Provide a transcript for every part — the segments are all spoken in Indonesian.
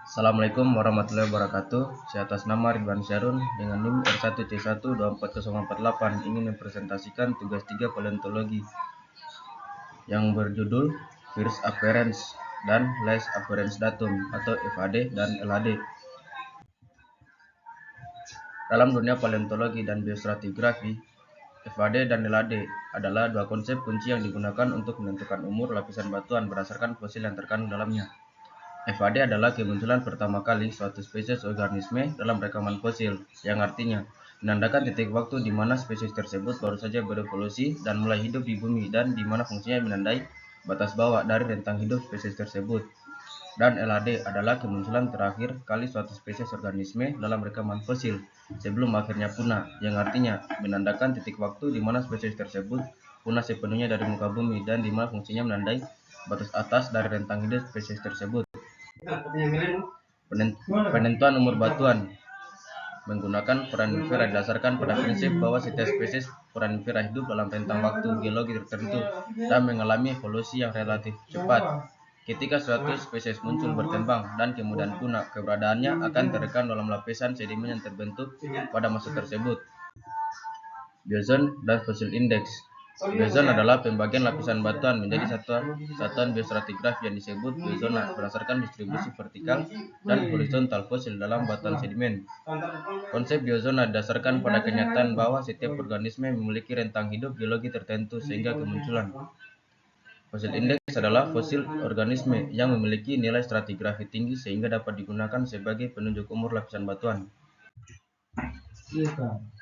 Assalamualaikum warahmatullahi wabarakatuh. Saya atas nama Ridwan Syarun dengan NIM R1C1244048 ingin mempresentasikan tugas 3 paleontologi yang berjudul First Appearance dan Last Appearance Datum atau FAD dan LAD. Dalam dunia paleontologi dan biostratigrafi, FAD dan LAD adalah dua konsep kunci yang digunakan untuk menentukan umur lapisan batuan berdasarkan fosil yang terkandung dalamnya. FAD adalah kemunculan pertama kali suatu spesies organisme dalam rekaman fosil, yang artinya menandakan titik waktu di mana spesies tersebut baru saja berevolusi dan mulai hidup di bumi dan di mana fungsinya menandai batas bawah dari rentang hidup spesies tersebut. Dan LAD adalah kemunculan terakhir kali suatu spesies organisme dalam rekaman fosil sebelum akhirnya punah, yang artinya menandakan titik waktu di mana spesies tersebut punah sepenuhnya dari muka bumi dan di mana fungsinya menandai batas atas dari rentang hidup spesies tersebut. Penentuan umur batuan menggunakan foraminifera didasarkan pada prinsip bahwa setiap spesies foraminifera hidup dalam rentang waktu geologi tertentu dan mengalami evolusi yang relatif cepat. Ketika suatu spesies muncul berkembang dan kemudian punah, keberadaannya akan terekam dalam lapisan sedimen yang terbentuk pada masa tersebut. Biozoon dan fosil indeks. Biozoon adalah pembagian lapisan batuan menjadi satuan biostratigrafi yang disebut biozona berdasarkan distribusi vertikal dan horizontal fosil dalam batuan sedimen. Konsep biozona didasarkan pada kenyataan bahwa setiap organisme memiliki rentang hidup geologi tertentu sehingga kemunculan. Fosil indeks adalah fosil organisme yang memiliki nilai stratigrafi tinggi sehingga dapat digunakan sebagai penunjuk umur lapisan batuan.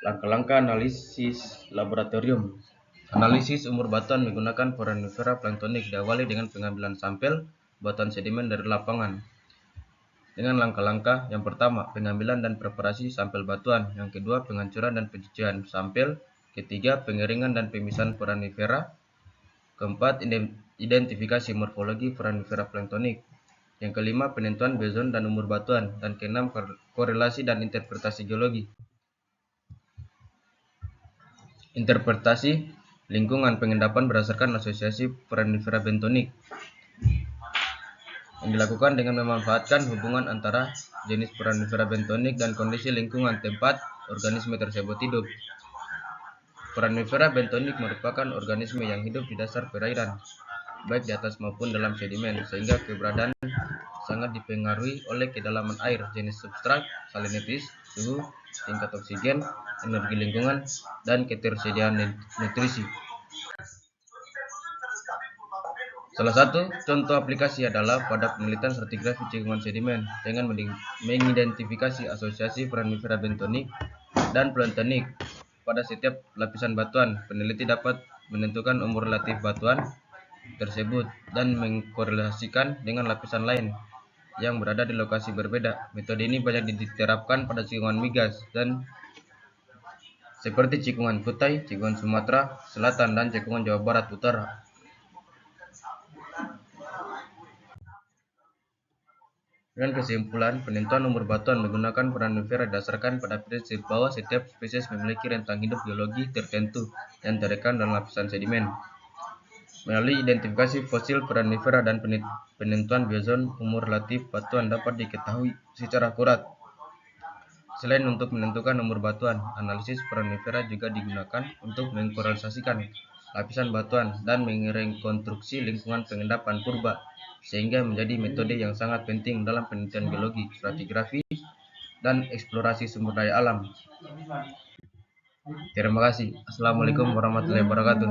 Langkah-langkah analisis laboratorium. Analisis umur batuan menggunakan foraminifera planktonik diawali dengan pengambilan sampel batuan sedimen dari lapangan. Dengan langkah-langkah yang pertama, pengambilan dan preparasi sampel batuan. Yang kedua, penghancuran dan pencucian sampel. Ketiga, pengeringan dan pemisahan foraminifera. Keempat, identifikasi morfologi foraminifera planktonik. Yang kelima, penentuan biozoon dan umur batuan. Dan keenam, korelasi dan interpretasi geologi. Interpretasi lingkungan pengendapan berdasarkan asosiasi foraminifera bentonik yang dilakukan dengan memanfaatkan hubungan antara jenis foraminifera bentonik dan kondisi lingkungan tempat organisme tersebut hidup. Foraminifera bentonik merupakan organisme yang hidup di dasar perairan, baik di atas maupun dalam sedimen, sehingga keberadaan sangat dipengaruhi oleh kedalaman air, jenis substrat, salinitas, suhu, tingkat oksigen, energi lingkungan, dan ketersediaan nutrisi. Salah satu contoh aplikasi adalah pada penelitian stratigrafi cekungan sedimen dengan mengidentifikasi asosiasi foraminifera bentonik dan planktonik pada setiap lapisan batuan. Peneliti dapat menentukan umur relatif batuan tersebut dan mengkorelasikan dengan lapisan lain yang berada di lokasi berbeda. Metode ini banyak diterapkan pada cekungan migas dan seperti cekungan Kutai, cekungan Sumatera Selatan, dan cekungan Jawa Barat Utara. Dengan kesimpulan, penentuan umur batuan menggunakan foraminifera didasarkan pada prinsip bahwa setiap spesies memiliki rentang hidup geologi tertentu yang terekam dalam lapisan sedimen. Melalui identifikasi fosil foraminifera dan penentuan biozoon, umur relatif batuan dapat diketahui secara akurat. Selain untuk menentukan umur batuan, analisis foraminifera juga digunakan untuk mengkorelasikan lapisan batuan dan merekonstruksi lingkungan pengendapan purba, sehingga menjadi metode yang sangat penting dalam penelitian geologi, stratigrafi, dan eksplorasi sumber daya alam. Terima kasih. Assalamualaikum warahmatullahi wabarakatuh.